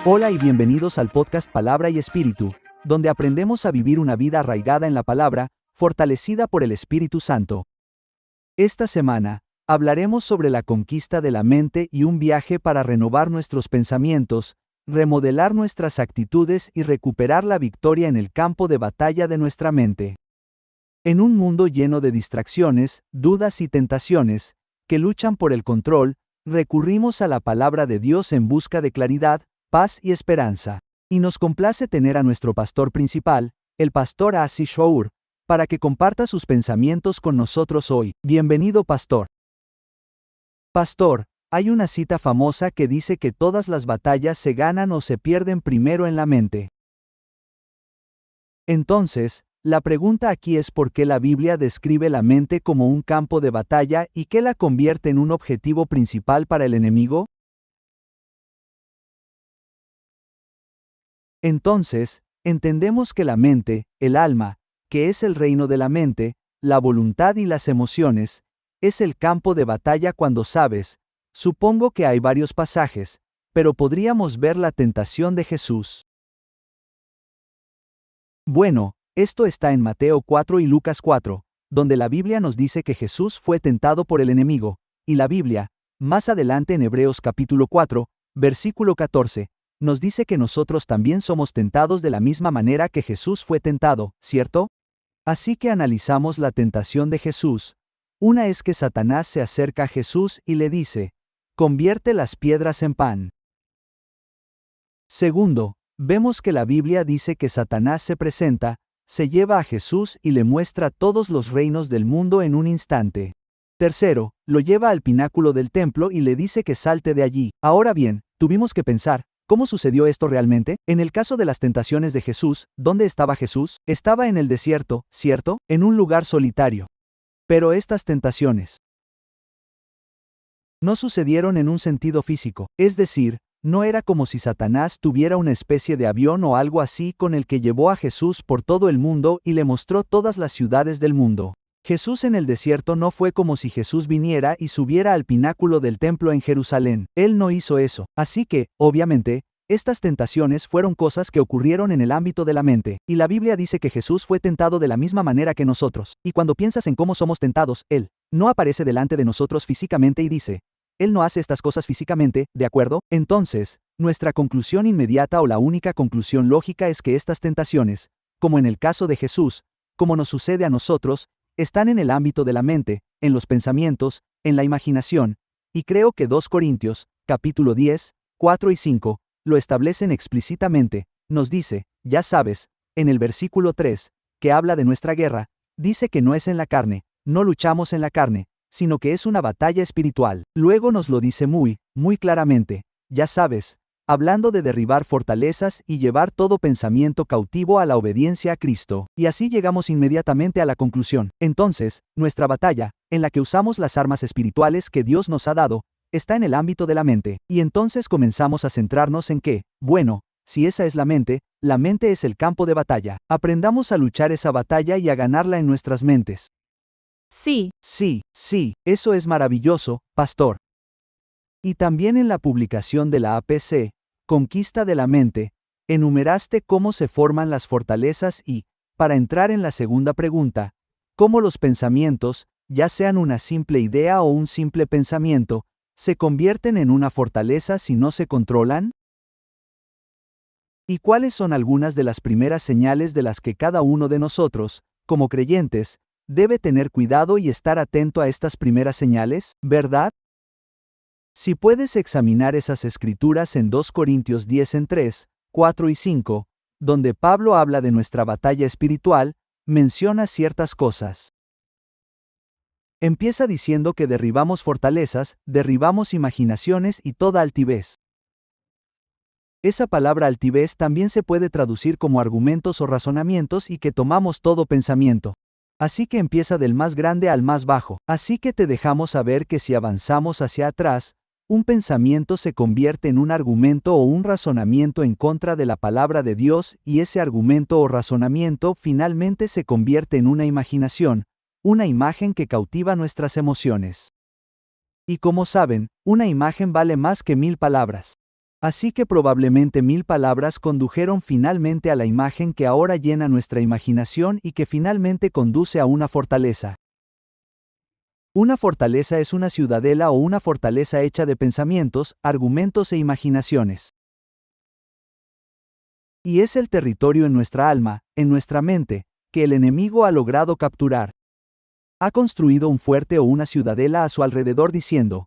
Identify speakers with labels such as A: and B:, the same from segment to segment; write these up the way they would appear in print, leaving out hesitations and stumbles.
A: Hola y bienvenidos al podcast Palabra y Espíritu, donde aprendemos a vivir una vida arraigada en la palabra, fortalecida por el Espíritu Santo. Esta semana, hablaremos sobre la conquista de la mente y un viaje para renovar nuestros pensamientos, remodelar nuestras actitudes y recuperar la victoria en el campo de batalla de nuestra mente. En un mundo lleno de distracciones, dudas y tentaciones, que luchan por el control, recurrimos a la palabra de Dios en busca de claridad, paz y esperanza. Y nos complace tener a nuestro pastor principal, el pastor Assi Shour, para que comparta sus pensamientos con nosotros hoy. Bienvenido, pastor. Pastor, hay una cita famosa que dice que todas las batallas se ganan o se pierden primero en la mente. Entonces, la pregunta aquí es por qué la Biblia describe la mente como un campo de batalla y qué la convierte en un objetivo principal para el enemigo. Entonces, entendemos que la mente, el alma, que es el reino de la mente, la voluntad y las emociones, es el campo de batalla cuando sabes. Supongo que hay varios pasajes, pero podríamos ver la tentación de Jesús. Bueno, esto está en Mateo 4 y Lucas 4, donde la Biblia nos dice que Jesús fue tentado por el enemigo, y la Biblia, más adelante en Hebreos capítulo 4, versículo 14, nos dice que nosotros también somos tentados de la misma manera que Jesús fue tentado, ¿cierto? Así que analizamos la tentación de Jesús. Una es que Satanás se acerca a Jesús y le dice, convierte las piedras en pan. Segundo, vemos que la Biblia dice que Satanás se presenta, se lleva a Jesús y le muestra todos los reinos del mundo en un instante. Tercero, lo lleva al pináculo del templo y le dice que salte de allí. Ahora bien, tuvimos que pensar, ¿cómo sucedió esto realmente? En el caso de las tentaciones de Jesús, ¿dónde estaba Jesús? Estaba en el desierto, ¿cierto? En un lugar solitario. Pero estas tentaciones no sucedieron en un sentido físico, es decir, no era como si Satanás tuviera una especie de avión o algo así con el que llevó a Jesús por todo el mundo y le mostró todas las ciudades del mundo. Jesús en el desierto no fue como si Jesús viniera y subiera al pináculo del templo en Jerusalén. Él no hizo eso. Así que, obviamente, estas tentaciones fueron cosas que ocurrieron en el ámbito de la mente, y la Biblia dice que Jesús fue tentado de la misma manera que nosotros. Y cuando piensas en cómo somos tentados, Él no aparece delante de nosotros físicamente y dice, Él no hace estas cosas físicamente, ¿de acuerdo? Entonces, nuestra conclusión inmediata o la única conclusión lógica es que estas tentaciones, como en el caso de Jesús, como nos sucede a nosotros, están en el ámbito de la mente, en los pensamientos, en la imaginación, y creo que 2 Corintios, capítulo 10, 4 y 5, lo establecen explícitamente, nos dice, ya sabes, en el versículo 3, que habla de nuestra guerra, dice que no es en la carne, no luchamos en la carne, sino que es una batalla espiritual. Luego nos lo dice muy claramente, ya sabes, hablando de derribar fortalezas y llevar todo pensamiento cautivo a la obediencia a Cristo. Y así llegamos inmediatamente a la conclusión. Entonces, nuestra batalla, en la que usamos las armas espirituales que Dios nos ha dado, está en el ámbito de la mente. Y entonces comenzamos a centrarnos en que, bueno, si esa es la mente es el campo de batalla. Aprendamos a luchar esa batalla y a ganarla en nuestras mentes.
B: Sí,
A: Sí, eso es maravilloso, pastor. Y también en la publicación de la APC, Conquista de la Mente, enumeraste cómo se forman las fortalezas y, para entrar en la segunda pregunta, cómo los pensamientos, ya sean una simple idea o un simple pensamiento, se convierten en una fortaleza si no se controlan. ¿Y cuáles son algunas de las primeras señales de las que cada uno de nosotros, como creyentes, debe tener cuidado y estar atento a estas primeras señales, verdad? Si puedes examinar esas escrituras en 2 Corintios 10 en 3, 4 y 5, donde Pablo habla de nuestra batalla espiritual, menciona ciertas cosas. Empieza diciendo que derribamos fortalezas, derribamos imaginaciones y toda altivez. Esa palabra altivez también se puede traducir como argumentos o razonamientos y que tomamos todo pensamiento. Así que empieza del más grande al más bajo. Así que te dejamos saber que si avanzamos hacia atrás, un pensamiento se convierte en un argumento o un razonamiento en contra de la palabra de Dios y ese argumento o razonamiento finalmente se convierte en una imaginación, una imagen que cautiva nuestras emociones. Y como saben, una imagen vale más que 1000 palabras. Así que probablemente 1000 palabras condujeron finalmente a la imagen que ahora llena nuestra imaginación y que finalmente conduce a una fortaleza. Una fortaleza es una ciudadela o una fortaleza hecha de pensamientos, argumentos e imaginaciones. Y es el territorio en nuestra alma, en nuestra mente, que el enemigo ha logrado capturar. Ha construido un fuerte o una ciudadela a su alrededor diciendo: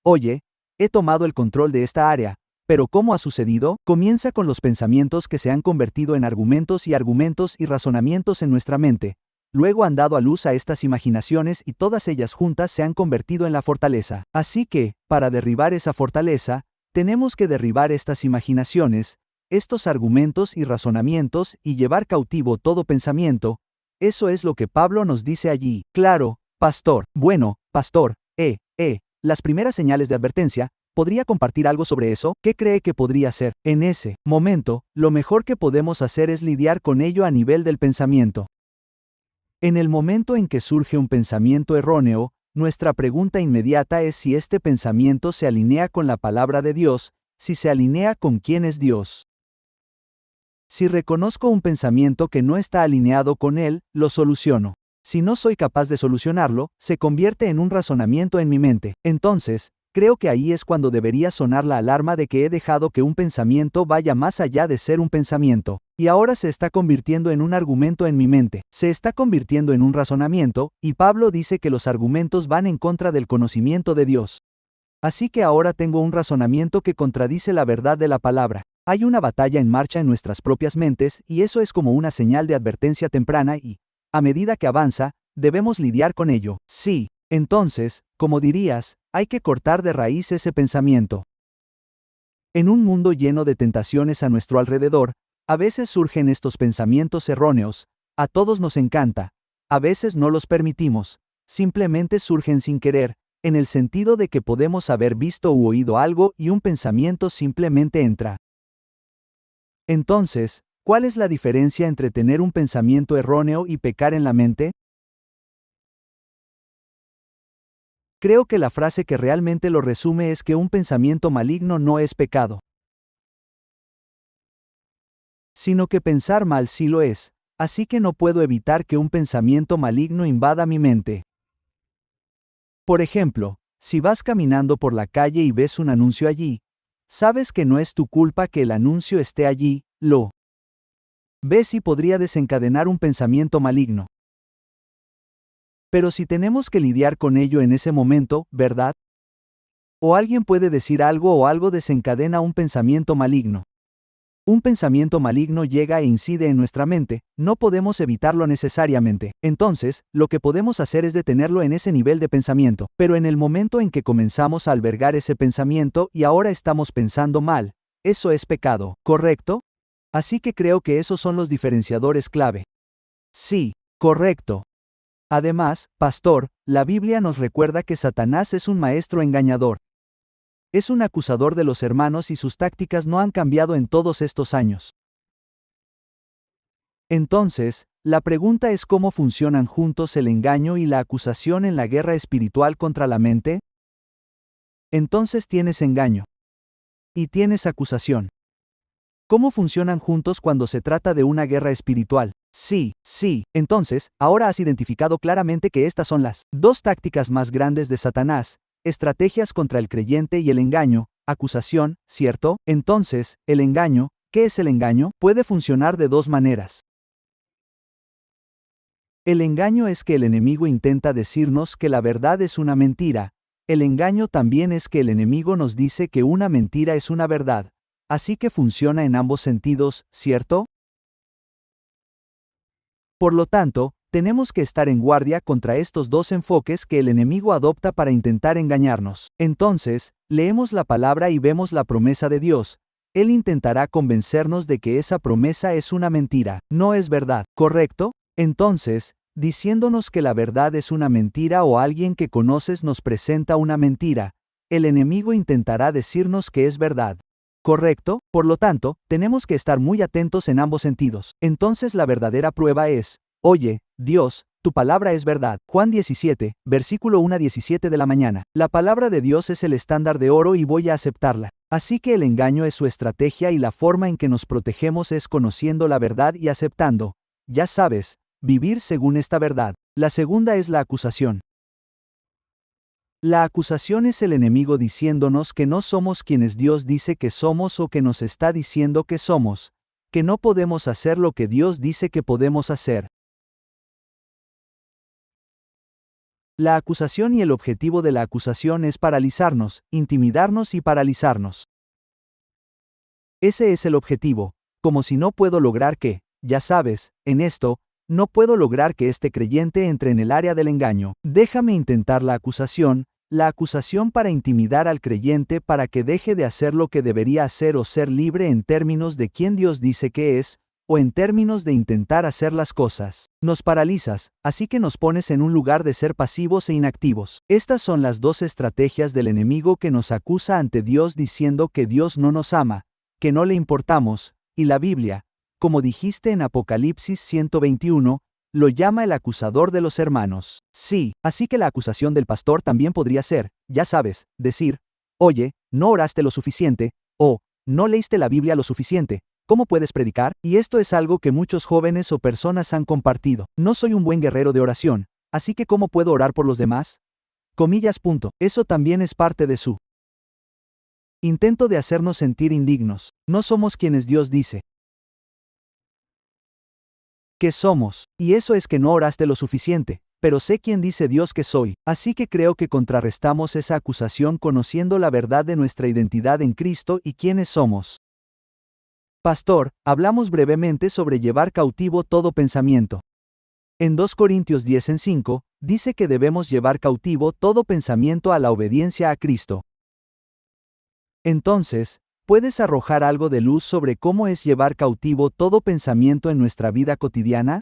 A: oye, he tomado el control de esta área. Pero ¿cómo ha sucedido? Comienza con los pensamientos que se han convertido en argumentos y razonamientos en nuestra mente. Luego han dado a luz a estas imaginaciones y todas ellas juntas se han convertido en la fortaleza. Así que, para derribar esa fortaleza, tenemos que derribar estas imaginaciones, estos argumentos y razonamientos y llevar cautivo todo pensamiento. Eso es lo que Pablo nos dice allí. Claro, pastor. Bueno, pastor, las primeras señales de advertencia. ¿Podría compartir algo sobre eso? ¿Qué cree que podría ser? En ese momento, lo mejor que podemos hacer es lidiar con ello a nivel del pensamiento. En el momento en que surge un pensamiento erróneo, nuestra pregunta inmediata es si este pensamiento se alinea con la palabra de Dios, si se alinea con quién es Dios. Si reconozco un pensamiento que no está alineado con él, lo soluciono. Si no soy capaz de solucionarlo, se convierte en un razonamiento en mi mente. Entonces, creo que ahí es cuando debería sonar la alarma de que he dejado que un pensamiento vaya más allá de ser un pensamiento, y ahora se está convirtiendo en un argumento en mi mente, se está convirtiendo en un razonamiento, y Pablo dice que los argumentos van en contra del conocimiento de Dios. Así que ahora tengo un razonamiento que contradice la verdad de la palabra. Hay una batalla en marcha en nuestras propias mentes, y eso es como una señal de advertencia temprana y, a medida que avanza, debemos lidiar con ello. Sí, entonces, como dirías, hay que cortar de raíz ese pensamiento. En un mundo lleno de tentaciones a nuestro alrededor, a veces surgen estos pensamientos erróneos, a todos nos encanta, a veces no los permitimos, simplemente surgen sin querer, en el sentido de que podemos haber visto u oído algo y un pensamiento simplemente entra. Entonces, ¿cuál es la diferencia entre tener un pensamiento erróneo y pecar en la mente? Creo que la frase que realmente lo resume es que un pensamiento maligno no es pecado, sino que pensar mal sí lo es, así que no puedo evitar que un pensamiento maligno invada mi mente. Por ejemplo, si vas caminando por la calle y ves un anuncio allí, sabes que no es tu culpa que el anuncio esté allí, lo ves y podría desencadenar un pensamiento maligno. Pero si tenemos que lidiar con ello en ese momento, ¿verdad? O alguien puede decir algo o algo desencadena un pensamiento maligno. Un pensamiento maligno llega e incide en nuestra mente, no podemos evitarlo necesariamente. Entonces, lo que podemos hacer es detenerlo en ese nivel de pensamiento. Pero en el momento en que comenzamos a albergar ese pensamiento y ahora estamos pensando mal, eso es pecado, ¿correcto? Así que creo que esos son los diferenciadores clave. Sí, correcto. Además, pastor, la Biblia nos recuerda que Satanás es un maestro engañador. Es un acusador de los hermanos y sus tácticas no han cambiado en todos estos años. Entonces, la pregunta es cómo funcionan juntos el engaño y la acusación en la guerra espiritual contra la mente. Entonces tienes engaño. Y tienes acusación. ¿Cómo funcionan juntos cuando se trata de una guerra espiritual? Sí. Entonces, ahora has identificado claramente que estas son las dos tácticas más grandes de Satanás, estrategias contra el creyente y el engaño, acusación, ¿cierto? Entonces, el engaño, ¿qué es el engaño? Puede funcionar de dos maneras. El engaño es que el enemigo intenta decirnos que la verdad es una mentira. El engaño también es que el enemigo nos dice que una mentira es una verdad. Así que funciona en ambos sentidos, ¿cierto? Por lo tanto, tenemos que estar en guardia contra estos dos enfoques que el enemigo adopta para intentar engañarnos. Entonces, leemos la palabra y vemos la promesa de Dios. Él intentará convencernos de que esa promesa es una mentira, no es verdad, ¿correcto? Entonces, diciéndonos que la verdad es una mentira o alguien que conoces nos presenta una mentira, el enemigo intentará decirnos que es verdad. ¿Correcto? Por lo tanto, tenemos que estar muy atentos en ambos sentidos. Entonces la verdadera prueba es, oye, Dios, tu palabra es verdad. Juan 17, versículo 1 a 17 de la mañana. La palabra de Dios es el estándar de oro y voy a aceptarla. Así que el engaño es su estrategia y la forma en que nos protegemos es conociendo la verdad y aceptando, ya sabes, vivir según esta verdad. La segunda es la acusación. La acusación es el enemigo diciéndonos que no somos quienes Dios dice que somos o que nos está diciendo que somos, que no podemos hacer lo que Dios dice que podemos hacer. La acusación y el objetivo de la acusación es paralizarnos, intimidarnos y paralizarnos. Ese es el objetivo, como si no puedo lograr que, ya sabes, en esto, no puedo lograr que este creyente entre en el área del engaño. Déjame intentar la acusación para intimidar al creyente para que deje de hacer lo que debería hacer o ser libre en términos de quién Dios dice que es, o en términos de intentar hacer las cosas. Nos paralizas, así que nos pones en un lugar de ser pasivos e inactivos. Estas son las dos estrategias del enemigo que nos acusa ante Dios diciendo que Dios no nos ama, que no le importamos, y la Biblia, como dijiste en Apocalipsis 121, lo llama el acusador de los hermanos. Sí, así que la acusación del pastor también podría ser, ya sabes, decir, oye, no oraste lo suficiente, o, no leíste la Biblia lo suficiente, ¿cómo puedes predicar? Y esto es algo que muchos jóvenes o personas han compartido. No soy un buen guerrero de oración, así que ¿cómo puedo orar por los demás? Comillas. Eso también es parte de su intento de hacernos sentir indignos. No somos quienes Dios dice que somos, y eso es que no oraste lo suficiente, pero sé quién dice Dios que soy, así que creo que contrarrestamos esa acusación conociendo la verdad de nuestra identidad en Cristo y quiénes somos. Pastor, hablamos brevemente sobre llevar cautivo todo pensamiento. En 2 Corintios 10:5, dice que debemos llevar cautivo todo pensamiento a la obediencia a Cristo. Entonces, ¿puedes arrojar algo de luz sobre cómo es llevar cautivo todo pensamiento en nuestra vida cotidiana?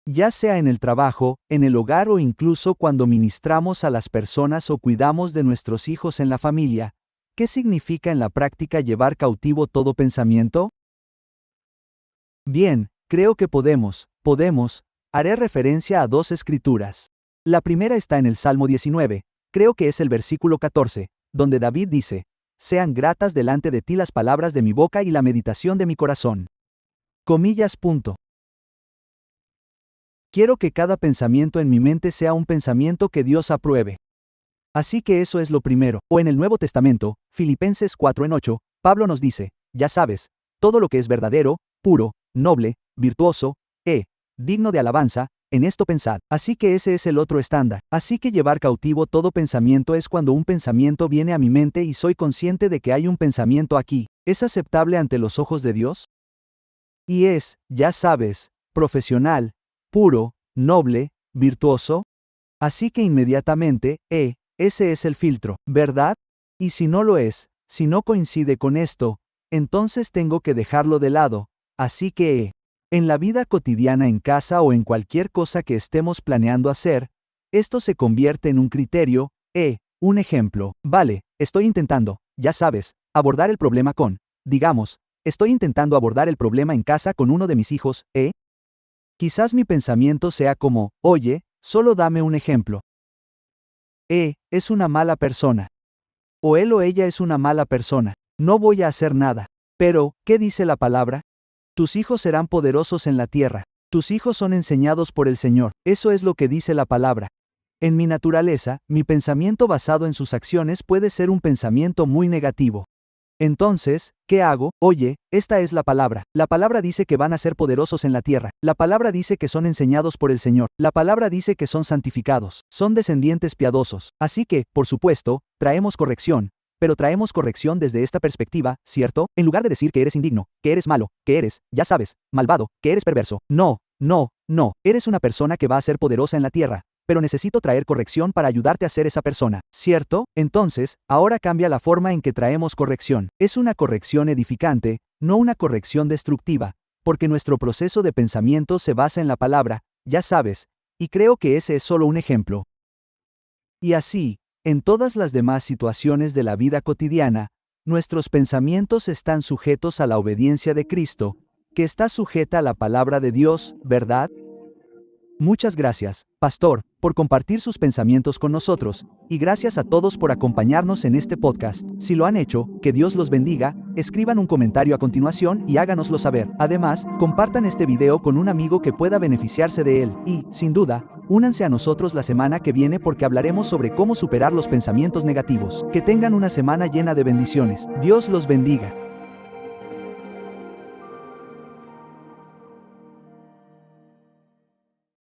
A: Ya sea en el trabajo, en el hogar o incluso cuando ministramos a las personas o cuidamos de nuestros hijos en la familia, ¿qué significa en la práctica llevar cautivo todo pensamiento? Bien, creo que podemos, haré referencia a dos escrituras. La primera está en el Salmo 19, creo que es el versículo 14, donde David dice, sean gratas delante de ti las palabras de mi boca y la meditación de mi corazón. Comillas. Quiero que cada pensamiento en mi mente sea un pensamiento que Dios apruebe. Así que eso es lo primero. O en el Nuevo Testamento, Filipenses 4:8, Pablo nos dice, ya sabes, todo lo que es verdadero, puro, noble, virtuoso, digno de alabanza, en esto pensad. Así que ese es el otro estándar. Así que llevar cautivo todo pensamiento es cuando un pensamiento viene a mi mente y soy consciente de que hay un pensamiento aquí. ¿Es aceptable ante los ojos de Dios? Y es, ya sabes, profesional, puro, noble, virtuoso. Así que inmediatamente, ese es el filtro, ¿verdad? Y si no lo es, si no coincide con esto, entonces tengo que dejarlo de lado. Así que, en la vida cotidiana en casa o en cualquier cosa que estemos planeando hacer, esto se convierte en un criterio, un ejemplo. Vale, estoy intentando, ya sabes, abordar el problema con, digamos, estoy intentando abordar el problema en casa con uno de mis hijos, Quizás mi pensamiento sea como, oye, solo dame un ejemplo. Es una mala persona. O él o ella es una mala persona. No voy a hacer nada. Pero, ¿qué dice la palabra? Tus hijos serán poderosos en la tierra. Tus hijos son enseñados por el Señor. Eso es lo que dice la palabra. En mi naturaleza, mi pensamiento basado en sus acciones puede ser un pensamiento muy negativo. Entonces, ¿qué hago? Oye, esta es la palabra. La palabra dice que van a ser poderosos en la tierra. La palabra dice que son enseñados por el Señor. La palabra dice que son santificados. Son descendientes piadosos. Así que, por supuesto, traemos corrección. Pero traemos corrección desde esta perspectiva, ¿cierto? En lugar de decir que eres indigno, que eres malo, que eres, ya sabes, malvado, que eres perverso. No. Eres una persona que va a ser poderosa en la tierra. Pero necesito traer corrección para ayudarte a ser esa persona, ¿cierto? Entonces, ahora cambia la forma en que traemos corrección. Es una corrección edificante, no una corrección destructiva, porque nuestro proceso de pensamiento se basa en la palabra, ya sabes, y creo que ese es solo un ejemplo. Y así, en todas las demás situaciones de la vida cotidiana, nuestros pensamientos están sujetos a la obediencia de Cristo, que está sujeta a la palabra de Dios, ¿verdad? Muchas gracias, Pastor, por compartir sus pensamientos con nosotros, y gracias a todos por acompañarnos en este podcast. Si lo han hecho, que Dios los bendiga, escriban un comentario a continuación y háganoslo saber. Además, compartan este video con un amigo que pueda beneficiarse de él, y, sin duda, únanse a nosotros la semana que viene porque hablaremos sobre cómo superar los pensamientos negativos. Que tengan una semana llena de bendiciones. Dios los bendiga.